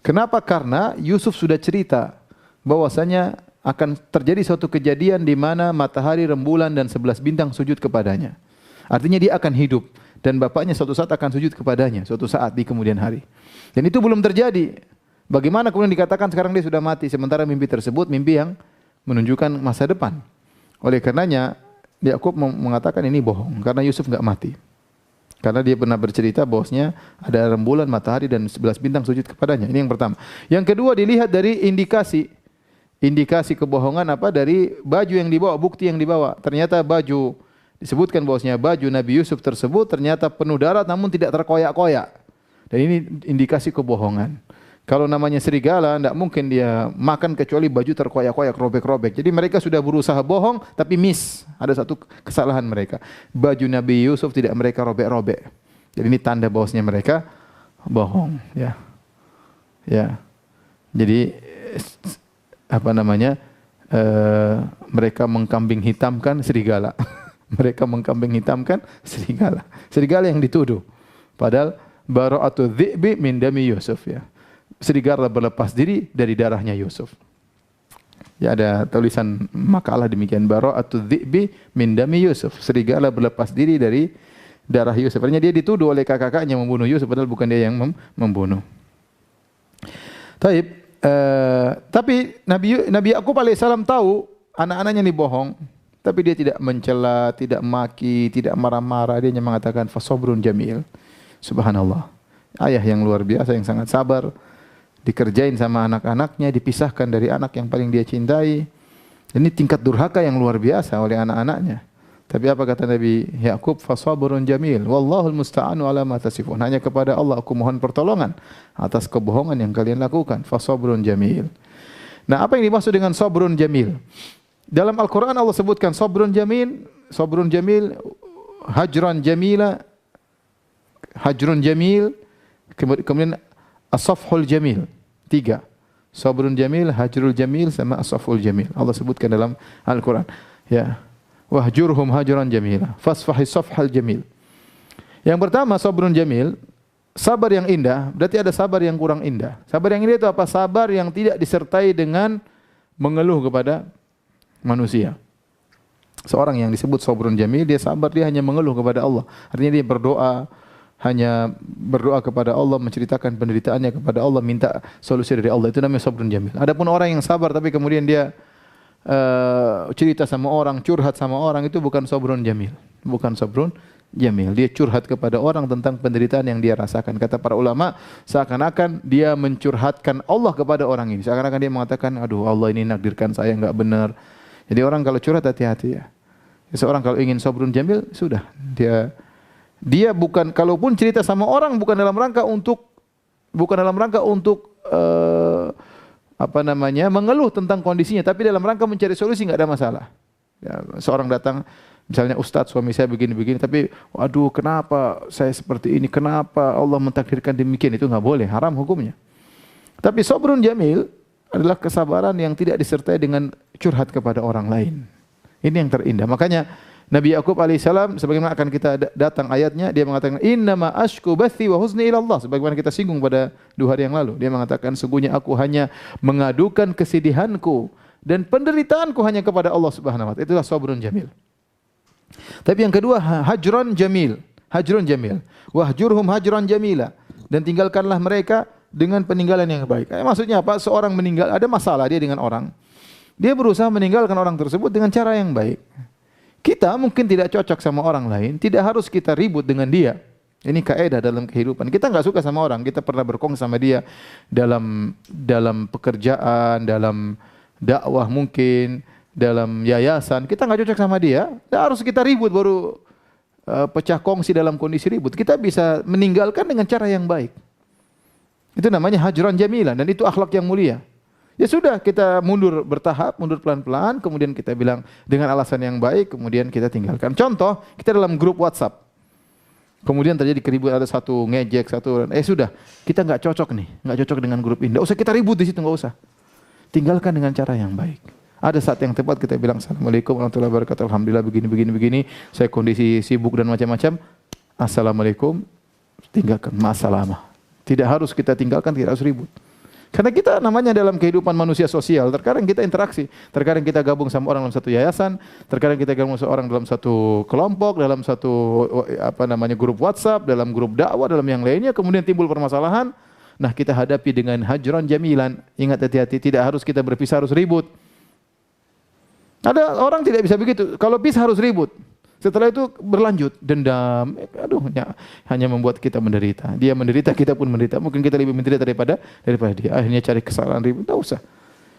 Kenapa? Karena Yusuf sudah cerita bahwasanya akan terjadi suatu kejadian di mana matahari, rembulan dan 11 bintang sujud kepadanya. Artinya dia akan hidup dan bapaknya suatu saat akan sujud kepadanya suatu saat di kemudian hari. Dan itu belum terjadi. Bagaimana kemudian dikatakan sekarang dia sudah mati sementara mimpi tersebut mimpi yang menunjukkan masa depan. Oleh karenanya Yakub mengatakan ini bohong karena Yusuf enggak mati. Karena dia pernah bercerita bahwasanya ada rembulan, matahari dan 11 bintang sujud kepadanya. Ini yang pertama. Yang kedua dilihat dari indikasi kebohongan apa dari baju yang dibawa, bukti yang dibawa. Ternyata baju disebutkan bahwasanya baju Nabi Yusuf tersebut ternyata penuh darah namun tidak terkoyak-koyak. Dan ini indikasi kebohongan. Kalau namanya serigala, tidak mungkin dia makan kecuali baju terkoyak-koyak, robek-robek. Jadi mereka sudah berusaha bohong, tapi miss. Ada satu kesalahan mereka. Baju Nabi Yusuf tidak mereka robek-robek. Jadi ini tanda bahwasanya mereka bohong. Ya, ya. Jadi apa namanya? Mereka mengkambing hitamkan serigala. Mereka mengkambing hitamkan serigala. Serigala yang dituduh. Padahal bara'atu dhi'bi min dami Yusuf ya. Serigala berlepas diri dari darahnya Yusuf. Ya ada tulisan makalah demikian bara'atu dhi'bi min dami Yusuf. Serigala berlepas diri dari darah Yusuf. Artinya dia dituduh oleh kakak-kakaknya membunuh Yusuf padahal bukan dia yang membunuh. Tapi Nabi Yakub alaihissalam tahu anak-anaknya ini bohong, tapi dia tidak mencela, tidak maki, tidak marah-marah. Dia hanya mengatakan fasobrun jamil. Subhanallah. Ayah yang luar biasa yang sangat sabar. Dikerjain sama anak-anaknya, dipisahkan dari anak yang paling dia cintai. Ini tingkat durhaka yang luar biasa oleh anak-anaknya. Tapi apa kata Nabi Yakub? Fasabrun jamil. Wallahul musta'anu ala ma tasifun. Hanya kepada Allah aku mohon pertolongan atas kebohongan yang kalian lakukan. Fasabrun jamil. Nah, apa yang dimaksud dengan sabrun jamil? Dalam Al-Qur'an Allah sebutkan sabrun jamil, hajran jamila, hajrun jamil, kemudian as-safhul jamil. 3. Sabrun jamil, hajrul jamil sama as-safhul jamil. Allah sebutkan dalam Al-Qur'an. Ya. Wahjurhum hajran jamila. Fasfahis safhal jamil. Yang pertama sabrun jamil, sabar yang indah, berarti ada sabar yang kurang indah. Sabar yang indah itu apa? Sabar yang tidak disertai dengan mengeluh kepada manusia. Seorang yang disebut sabrun jamil, dia sabar, dia hanya mengeluh kepada Allah. Artinya dia berdoa, hanya berdoa kepada Allah, menceritakan penderitaannya kepada Allah, minta solusi dari Allah. Itu namanya sabrun jamil. Adapun orang yang sabar tapi kemudian dia cerita sama orang, curhat sama orang, itu bukan sabrun jamil. Bukan sabrun jamil. Dia curhat kepada orang tentang penderitaan yang dia rasakan. Kata para ulama, seakan-akan dia mencurhatkan Allah kepada orang ini. Seakan-akan dia mengatakan, aduh Allah ini nakdirkan saya enggak benar. Jadi orang kalau curhat hati-hati ya. Seorang kalau ingin sabrun jamil, sudah. Dia bukan, kalaupun cerita sama orang bukan dalam rangka untuk mengeluh tentang kondisinya, tapi dalam rangka mencari solusi, enggak ada masalah. Ya, seorang datang, misalnya Ustaz suami saya begini-begini, tapi waduh kenapa saya seperti ini, kenapa Allah mentakdirkan demikian, itu enggak boleh, haram hukumnya. Tapi sabrun jamil adalah kesabaran yang tidak disertai dengan curhat kepada orang lain. Ini yang terindah. Makanya Nabi Yakub alaihissalam, sebagaimana akan kita datang ayatnya, dia mengatakan innama ashku bathi wa huzni ila Allah. Sebagaimana kita singgung pada 2 hari yang lalu, dia mengatakan sesungguhnya aku hanya mengadukan kesedihanku dan penderitaanku hanya kepada Allah Subhanahu wa taala. Itulah sabrun jamil. Tapi yang kedua hajran jamil. Hajrun jamil. Wahjurhum hajran jamila. Dan tinggalkanlah mereka dengan peninggalan yang baik. Maksudnya apa? Seorang meninggal, ada masalah dia dengan orang. Dia berusaha meninggalkan orang tersebut dengan cara yang baik. Kita mungkin tidak cocok sama orang lain, tidak harus kita ribut dengan dia. Ini kaidah dalam kehidupan. Kita enggak suka sama orang, kita pernah berkongsi sama dia dalam pekerjaan, dalam dakwah mungkin, dalam yayasan. Kita enggak cocok sama dia, tidak harus kita ribut baru pecah kongsi dalam kondisi ribut. Kita bisa meninggalkan dengan cara yang baik. Itu namanya hajran jamilan dan itu akhlak yang mulia. Ya sudah, kita mundur bertahap, mundur pelan-pelan, kemudian kita bilang dengan alasan yang baik, kemudian kita tinggalkan. Contoh, kita dalam grup WhatsApp. Kemudian terjadi keributan, ada satu ngejek, satu sudah, kita enggak cocok nih, enggak cocok dengan grup ini. Enggak usah kita ribut di situ, enggak usah. Tinggalkan dengan cara yang baik. Ada saat yang tepat kita bilang Assalamualaikum warahmatullahi wabarakatuh. Alhamdulillah begini. Saya kondisi sibuk dan macam-macam. Assalamualaikum. Tinggalkan masalah. Tidak harus kita tinggalkan, tidak harus ribut. Karena kita namanya dalam kehidupan manusia sosial, terkadang kita interaksi, terkadang kita gabung sama orang dalam satu yayasan, terkadang kita gabung sama orang dalam satu kelompok, dalam satu grup WhatsApp, dalam grup dakwah, dalam yang lainnya, kemudian timbul permasalahan. Nah, kita hadapi dengan hajran jamilan. Ingat hati-hati, tidak harus kita berpisah harus ribut. Ada orang tidak bisa begitu. Kalau pisah harus ribut. Setelah itu berlanjut dendam. Aduh, hanya membuat kita menderita. Dia menderita, kita pun menderita. Mungkin kita lebih menderita daripada dia. Akhirnya cari kesalahan ribut. Tidak usah.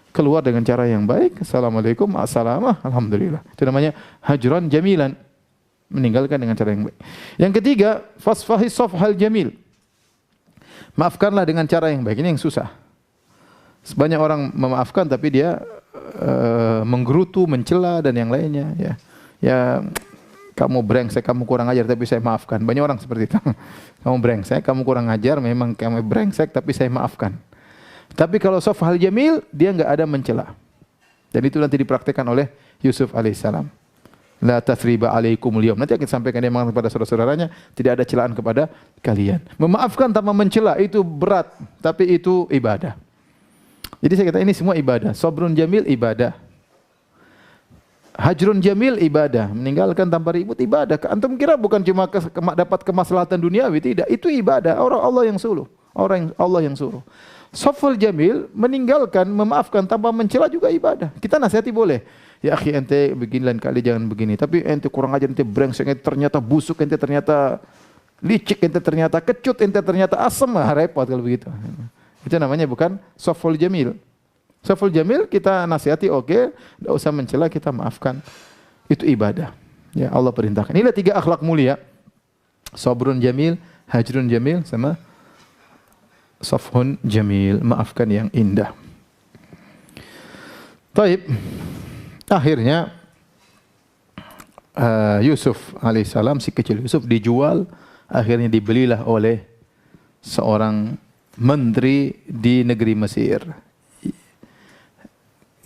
Keluar dengan cara yang baik. Assalamualaikum, alhamdulillah. Itu namanya hajran jamilan. Meninggalkan dengan cara yang baik. Yang ketiga, fasfahi safhal jamil. Maafkanlah dengan cara yang baik. Ini yang susah. Sebanyak orang memaafkan tapi dia menggerutu, mencela dan yang lainnya. Ya, kamu brengsek, kamu kurang ajar tapi saya maafkan. Banyak orang seperti itu. Kamu brengsek, kamu kurang ajar, memang kamu brengsek tapi saya maafkan. Tapi kalau safhal jamil, dia enggak ada mencela. Dan itu nanti dipraktikkan oleh Yusuf alaihissalam. La tathriba alaikumul yaum. Nanti akan sampaikan dia mengatakan kepada saudara-saudaranya, tidak ada celaan kepada kalian. Memaafkan tanpa mencela itu berat, tapi itu ibadah. Jadi saya kata ini semua ibadah. Sabrun jamil ibadah. Hajrun jamil ibadah. Meninggalkan tanpa ribut ibadah. Antum kira bukan cuma dapat kemaslahatan duniawi, tidak. Itu ibadah. Orang Allah yang suruh. Allah yang suruh. Safal jamil meninggalkan, memaafkan tanpa mencela juga ibadah. Kita nasihati boleh. Ya akhi, ente begini lain kali jangan begini. Tapi ente kurang ajar, ente brengsek, ente ternyata busuk, ente ternyata licik, ente ternyata kecut, ente ternyata asem. Repot kalau begitu. Itu namanya bukan safal jamil. Safal jamil kita nasihati oke, tidak usah mencela, kita maafkan. Itu ibadah. Ya, Allah perintahkan. Inilah 3 akhlak mulia. Sabrun jamil, hajrun jamil sama safhun jamil, maafkan yang indah. Taib. Akhirnya Yusuf alaihissalam, si kecil Yusuf dijual, akhirnya dibelilah oleh seorang menteri di negeri Mesir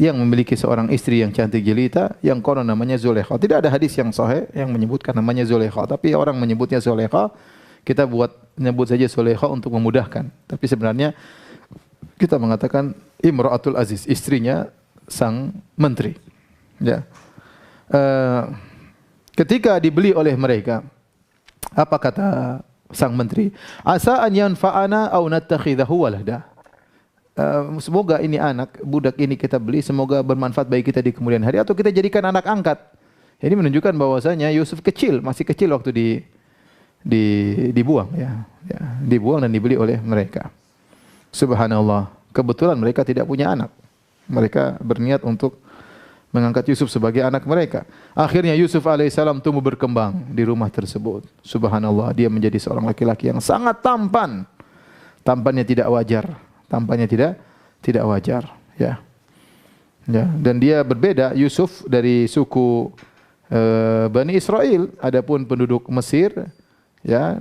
yang memiliki seorang istri yang cantik jelita yang konon namanya Zulaikha. Tidak ada hadis yang sahih yang menyebutkan namanya Zulaikha, tapi orang menyebutnya Zulaikha. Kita menyebut saja Zulaikha untuk memudahkan. Tapi sebenarnya kita mengatakan Imra'atul Aziz, istrinya sang menteri. Ya. Ketika dibeli oleh mereka, apa kata sang menteri? Asa an yanfa'ana aw nattakhidahu walada. Semoga ini anak, budak ini kita beli, semoga bermanfaat bagi kita di kemudian hari atau kita jadikan anak angkat. Ini menunjukkan bahwasanya Yusuf kecil, masih kecil waktu dibuang ya. Dibuang dan dibeli oleh mereka. Subhanallah, kebetulan mereka tidak punya anak. Mereka berniat untuk mengangkat Yusuf sebagai anak mereka. Akhirnya Yusuf alaihissalam tumbuh berkembang di rumah tersebut. Subhanallah, dia menjadi seorang laki-laki yang sangat tampan. Tampannya tidak wajar. Tampannya tidak wajar, ya. Ya, dan dia berbeda Yusuf dari suku Bani Israel. Adapun penduduk Mesir, ya,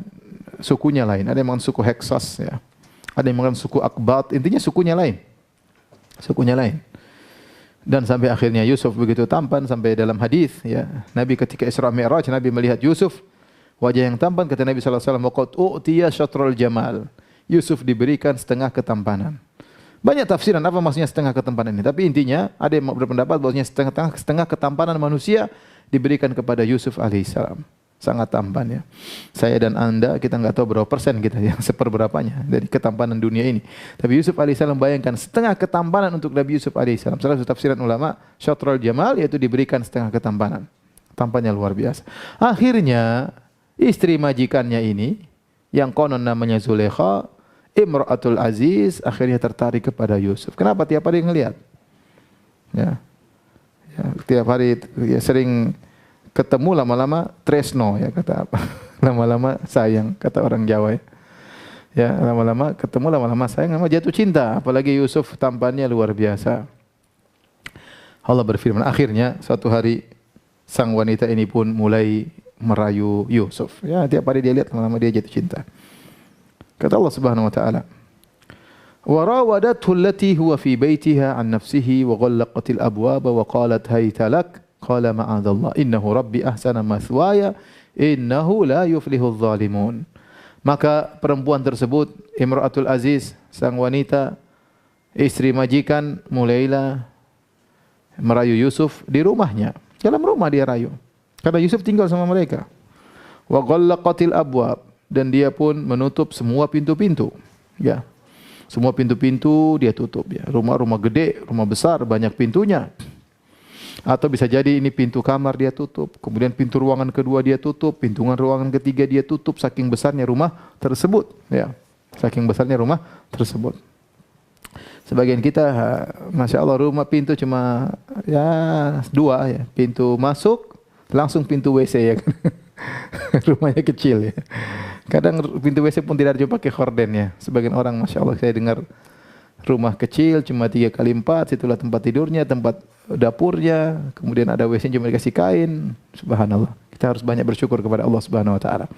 sukunya lain. Ada yang mengatakan suku Hyksos, ya. Ada yang mengatakan suku Akbat. Intinya sukunya lain. Sukunya lain. Dan sampai akhirnya Yusuf begitu tampan sampai dalam hadis, ya. Nabi ketika Isra Mi'raj, Nabi melihat Yusuf, wajah yang tampan, kata Nabi sallallahu alaihi wasallam, "Waqad u'tiya syatrul jamal." Yusuf diberikan setengah ketampanan. Banyak tafsiran apa maksudnya setengah ketampanan ini, tapi intinya ada yang berpendapat bahwasanya setengah ketampanan manusia diberikan kepada Yusuf alaihissalam. Sangat tampan, ya. Saya dan Anda kita enggak tahu berapa persen kita yang seperberapanya dari ketampanan dunia ini. Tapi Yusuf alaihissalam bayangkan setengah ketampanan untuk Nabi Yusuf alaihissalam. Salah satu tafsiran ulama syatrul jamal yaitu diberikan setengah ketampanan. Tampannya luar biasa. Akhirnya istri majikannya ini yang konon namanya Zulaikha, Imra'atul Aziz, akhirnya tertarik kepada Yusuf. Kenapa? Tiap hari ngelihat. Ya. Tiap hari ya, sering ketemu, lama-lama tresno, ya kata apa? Lama-lama sayang, kata orang Jawa, ya. Ya, lama-lama ketemu, lama-lama sayang, lama jatuh cinta. Apalagi Yusuf tampannya luar biasa. Allah berfirman, akhirnya suatu hari sang wanita ini pun mulai merayu Yusuf. Ya, tiap hari dia lihat, lama-lama dia jatuh cinta. Kata Allah Subhanahu wa taala, "Wa rawadathu allati huwa fi baitiha an nafsihi wa ghallaqatil abwaba wa qalat hayta lak." Qala ma'adzallah innahu rabbi ahsana mathwaya innahu la yuflihudz zalimun. Maka perempuan tersebut, Imra'atul Aziz, sang wanita, Istri majikan mulailah merayu Yusuf di rumahnya. Dalam rumah dia rayu. Karena Yusuf tinggal sama mereka. Wa ghallaqatil abwab, dan dia pun menutup semua pintu-pintu. Ya. Semua pintu-pintu dia tutup ya. Rumah-rumah gede, rumah besar, banyak pintunya. Atau bisa jadi ini pintu kamar dia tutup, kemudian pintu ruangan kedua dia tutup, pintu ruangan ketiga dia tutup, saking besarnya rumah tersebut ya. Saking besarnya rumah tersebut. Sebagian kita, masya Allah, rumah pintu cuma ya 2 ya, pintu masuk langsung pintu WC ya kan. Rumahnya kecil ya. Kadang pintu WC pun tidak ada pakai horden ya. Sebagian orang, masya Allah, saya dengar rumah kecil cuma 3x4, situlah tempat tidurnya, tempat dapurnya, kemudian ada WC cuma dikasih kain. Subhanallah. Kita harus banyak bersyukur kepada Allah Subhanahu wa taala.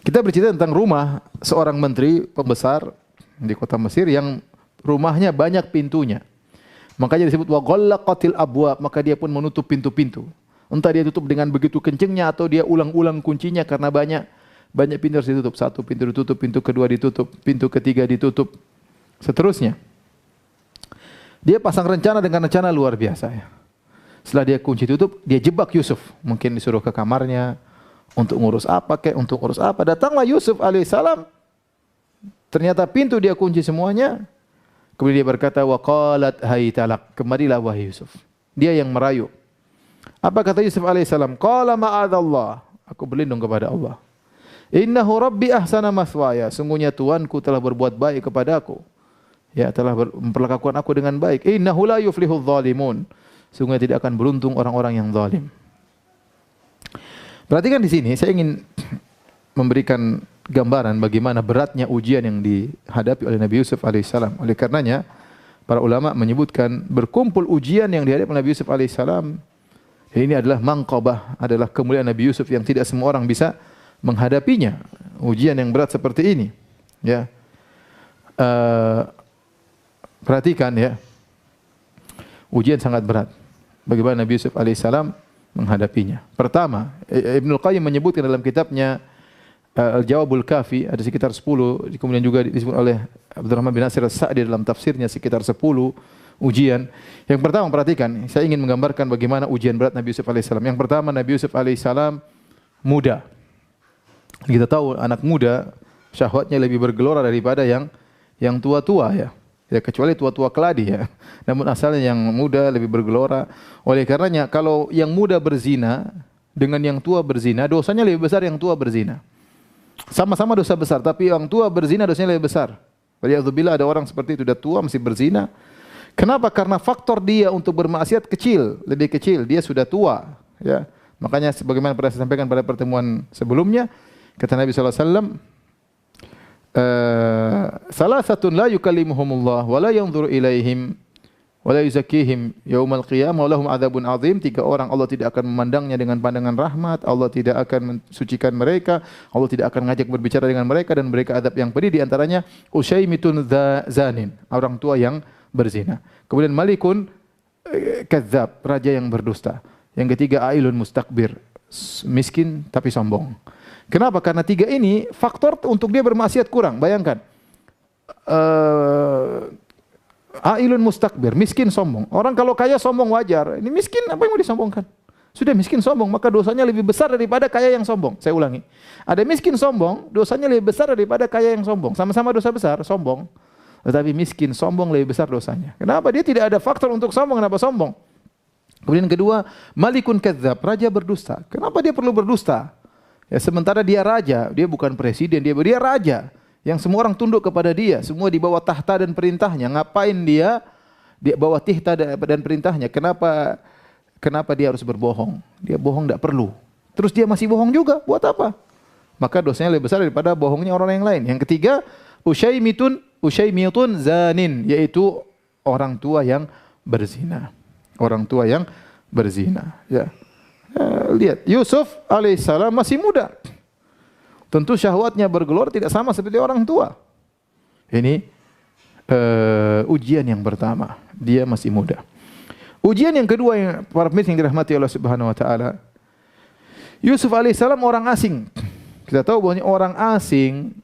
Kita bercerita tentang rumah seorang menteri pembesar di kota Mesir yang rumahnya banyak pintunya. Makanya disebut wa ghallaqatil abwab, maka dia pun menutup pintu-pintu. Entah dia tutup dengan begitu kencengnya atau dia ulang-ulang kuncinya karena banyak pintu harus ditutup. Satu pintu ditutup, pintu kedua ditutup, pintu ketiga ditutup. Seterusnya. Dia pasang rencana dengan rencana luar biasa ya. Setelah dia kunci tutup, dia jebak Yusuf. Mungkin disuruh ke kamarnya untuk ngurus apa untuk urus apa. Datanglah Yusuf alaihissalam. Ternyata pintu dia kunci semuanya. Kemudian dia berkata, wa qalat haytalak, kemarilah wahai Yusuf. Dia yang merayu. Apa kata Yusuf alaihissalam? Qala ma'adallah, aku berlindung kepada Allah. Innahu rabbi ahsana maswaya, sungguhnya Tuanku telah berbuat baik kepadaku. Ya, telah memperlakukan aku dengan baik. Innahu la yuflihudz zalimun. Sungguh tidak akan beruntung orang-orang yang zalim. Perhatikan di sini, saya ingin memberikan gambaran bagaimana beratnya ujian yang dihadapi oleh Nabi Yusuf alaihissalam. Oleh karenanya, para ulama menyebutkan berkumpul ujian yang dihadapi oleh Nabi Yusuf alaihissalam. Ini adalah manqabah, adalah kemuliaan Nabi Yusuf yang tidak semua orang bisa menghadapinya. Ujian yang berat seperti ini. Ya. Perhatikan ya, ujian sangat berat. Bagaimana Nabi Yusuf alaihissalam menghadapinya. Pertama, Ibnul Qayyim menyebutkan dalam kitabnya Al-Jawabul Kafi, ada sekitar 10, kemudian juga disebut oleh Abdurrahman bin Nasir As-Sa'di dalam tafsirnya sekitar 10 ujian. Yang pertama, perhatikan, saya ingin menggambarkan bagaimana ujian berat Nabi Yusuf alaihissalam. Yang pertama, Nabi Yusuf alaihissalam muda. Kita tahu anak muda syahwatnya lebih bergelora daripada yang tua-tua ya. Ya, kecuali tua-tua keladi ya. Namun asalnya yang muda lebih bergelora. Oleh karenanya kalau yang muda berzina dengan yang tua berzina, dosanya lebih besar yang tua berzina. Sama-sama dosa besar, tapi yang tua berzina dosanya lebih besar. Waliyadzubillah, ada orang seperti itu, sudah tua masih berzina. Kenapa? Karena faktor dia untuk bermaksiat kecil, lebih kecil. Dia sudah tua. Ya. Makanya sebagaimana pernah saya sampaikan pada pertemuan sebelumnya, kata Nabi SAW, salasatun la yukallimuhumullah wa la yanzuru ilaihim wa la yuzakkihim yaumal qiyamah wa lahum adzabun azim. 3 orang Allah tidak akan memandangnya dengan pandangan rahmat, Allah tidak akan mensucikan mereka, Allah tidak akan ngajak berbicara dengan mereka, dan mereka azab yang pedih. Di antaranya usyaimitun zanin, orang tua yang berzina. Kemudian malikun kadzab, raja yang berdusta. Yang ketiga ailun mustakbir, miskin tapi sombong. Kenapa? Karena 3 ini faktor untuk dia bermaksiat kurang. Bayangkan, ailun mustakbir, miskin sombong. Orang kalau kaya sombong wajar. Ini miskin, apa yang mau disombongkan? Sudah miskin sombong, maka dosanya lebih besar daripada kaya yang sombong. Saya ulangi, ada miskin sombong, dosanya lebih besar daripada kaya yang sombong. Sama-sama dosa besar, sombong. Tetapi miskin sombong lebih besar dosanya. Kenapa? Dia tidak ada faktor untuk sombong. Kenapa sombong? Kemudian kedua, malikun kadzab, raja berdusta. Kenapa dia perlu berdusta? Ya, sementara dia raja, dia bukan presiden, dia raja yang semua orang tunduk kepada dia, semua di bawah tahta dan perintahnya. Ngapain dia di bawah tahta dan perintahnya? Kenapa dia harus berbohong? Dia bohong tidak perlu. Terus dia masih bohong juga, buat apa? Maka dosanya lebih besar daripada bohongnya orang yang lain. Yang ketiga, usyaimitun zanin, yaitu orang tua yang berzina. Orang tua yang berzina, ya. Lihat, Yusuf alaihissalam masih muda. Tentu syahwatnya bergelora tidak sama seperti orang tua. Ini ujian yang pertama, dia masih muda. Ujian yang kedua yang para pemirsa yang dirahmati Allah Subhanahu wa taala. Yusuf alaihissalam orang asing. Kita tahu bahwa orang asing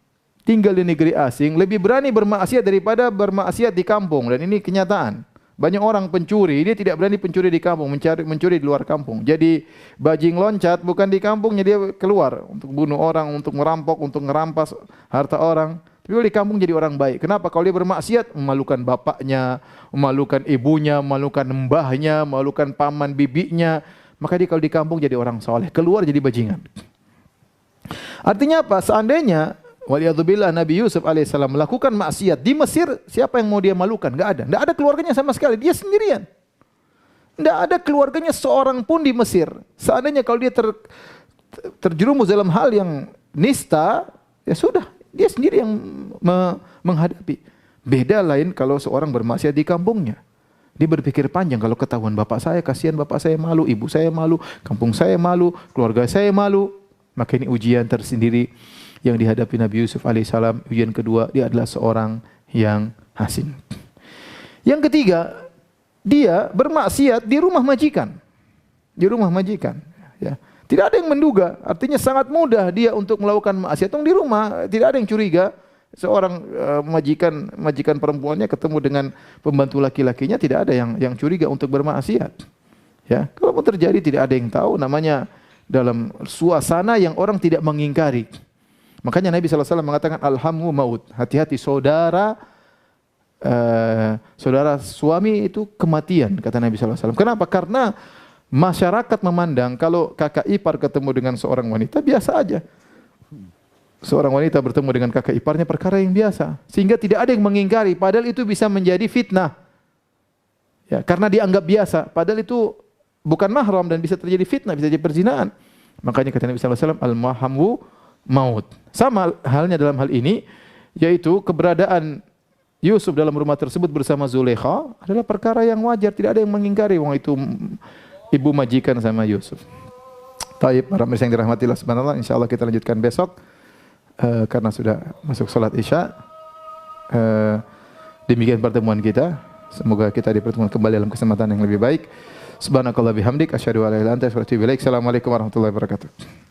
tinggal di negeri asing lebih berani bermaksiat daripada bermaksiat di kampung, dan ini kenyataan. Banyak orang pencuri, dia tidak berani pencuri di kampung, mencuri di luar kampung. Jadi bajing loncat bukan di kampungnya, dia keluar untuk bunuh orang, untuk merampok, untuk merampas harta orang. Tapi kalau di kampung jadi orang baik. Kenapa? Kalau dia bermaksiat, memalukan bapaknya, memalukan ibunya, memalukan mbahnya, memalukan paman bibinya. Maka dia kalau di kampung jadi orang soleh, keluar jadi bajingan. Artinya apa? Seandainya waliyadzubillah Nabi Yusuf alaihissalam melakukan maksiat di Mesir, siapa yang mau dia malukan? Enggak ada. Enggak ada keluarganya sama sekali. Dia sendirian. Enggak ada keluarganya seorang pun di Mesir. Seandainya kalau dia terjerumus dalam hal yang nista, ya sudah, dia sendiri yang menghadapi. Beda lain kalau seorang bermaksiat di kampungnya. Dia berpikir panjang, kalau ketahuan bapak saya, kasihan bapak saya malu, ibu saya malu, kampung saya malu, keluarga saya malu. Maka ini ujian tersendiri yang dihadapi Nabi Yusuf alaihissalam. Ujian kedua, dia adalah seorang yang hasin. Yang ketiga, dia bermaksiat di rumah majikan. Di rumah majikan. Ya. Tidak ada yang menduga. Artinya sangat mudah dia untuk melakukan maksiat. Di rumah tidak ada yang curiga. Seorang majikan perempuannya ketemu dengan pembantu laki-lakinya, tidak ada yang curiga untuk bermaksiat. Ya, kalau mau terjadi tidak ada yang tahu. Namanya dalam suasana yang orang tidak mengingkari. Makanya Nabi SAW mengatakan alhamu maut. Hati-hati saudara suami itu kematian, kata Nabi SAW. Kenapa? Karena masyarakat memandang kalau kakak ipar ketemu dengan seorang wanita biasa aja. Seorang wanita bertemu dengan kakak iparnya perkara yang biasa, sehingga tidak ada yang mengingkari. Padahal itu bisa menjadi fitnah. Ya, karena dianggap biasa. Padahal itu bukan mahram dan bisa terjadi fitnah, bisa jadi perzinahan. Makanya kata Nabi SAW al-mahamu maut. Sama halnya dalam hal ini, yaitu keberadaan Yusuf dalam rumah tersebut bersama Zulaikha adalah perkara yang wajar, tidak ada yang mengingkari. Wong itu ibu majikan sama Yusuf. Taib, para mirsa yang dirahmati Allah Subhanahu wa taala, insyaallah kita lanjutkan besok karena sudah masuk salat Isya. Demikian pertemuan kita. Semoga kita dipertemukan kembali dalam kesempatan yang lebih baik. Subhanakallah bihamdik asyhadu an la ilaha illa anta astaghfiruka wa atubu ilaik. Assalamualaikum warahmatullahi wabarakatuh.